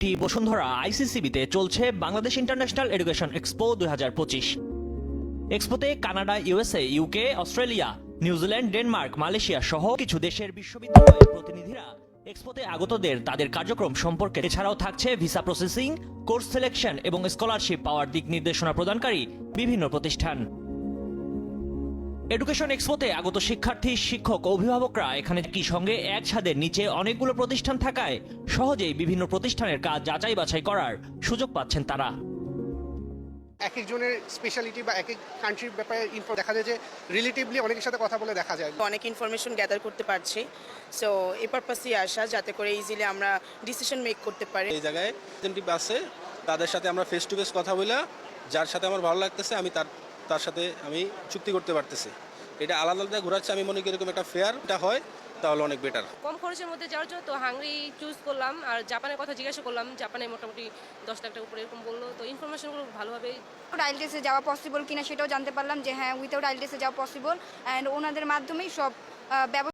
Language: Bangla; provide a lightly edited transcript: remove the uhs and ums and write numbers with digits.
বসুন্ধরা আইসিসিবিতে চলছে Bangladesh international education expo 2025। এক্সপোতে Canada, USA, UK, Australia, New Zealand, Denmark, Malaysia সহ কিছু দেশের বিশ্ববিদ্যালয়ের প্রতিনিধিরা এক্সপোতে আগতদের তাদের কার্যক্রম সম্পর্কে, এছাড়াও থাকছে ভিসা প্রসেসিং, কোর্স সিলেকশন এবং স্কলারশিপ পাওয়ার দিক নির্দেশনা প্রদানকারী বিভিন্ন প্রতিষ্ঠান। এডুকেশন এক্সপোতে আগত শিক্ষার্থী, শিক্ষক, অভিভাবকরা এখানে কি সঙ্গে এক ছাদের নিচে অনেকগুলো প্রতিষ্ঠান থাকায় সহজেই বিভিন্ন প্রতিষ্ঠানের কাজ যাচাই বাছাই করার সুযোগ পাচ্ছেন তারা। এক একজনের স্পেশালিটি বা এক এক কান্ট্রির ব্যাপারে দেখা যায় যে রিলেটিভলি অনেকের সাথে কথা বলে দেখা যায় অনেক ইনফরমেশন গ্যাদার করতে পারছি। সো এই পারপাসই আসা, যাতে করে ইজিলি আমরা ডিসিশন মেক করতে পারি। এই জায়গায় রিপ্রেজেন্টেটিভ আছে, তাদের সাথে আমরা ফেস টু ফেস কথা বলে যার সাথে আমার ভালো লাগতেছে আমি তার সাথে আমি চুক্তি করতে পারতেছি। এটা আলাদা আলাদা ঘোরাচ্ছে, আমি মনে করি এরকম একটা ফেয়ারটা হয় তাহলে অনেক বেটার। কম খরচের মধ্যে যাওয়ার জন্য তো হাঙ্গরি চুজ করলাম, আর জাপানের কথা জিজ্ঞাসা করলাম, জাপানে মোটামুটি 10 লাখ টাকা উপরে এরকম বললো। তো ইনফরমেশনগুলো ভালোভাবে আইএলটিএসে যাওয়া পসিবল কিনা সেটাও জানতে পারলাম যে হ্যাঁ, উইথাউট আইএলটিএসে যাওয়া পসিবল, অ্যান্ড ওনাদের মাধ্যমেই সব ব্যবস্থা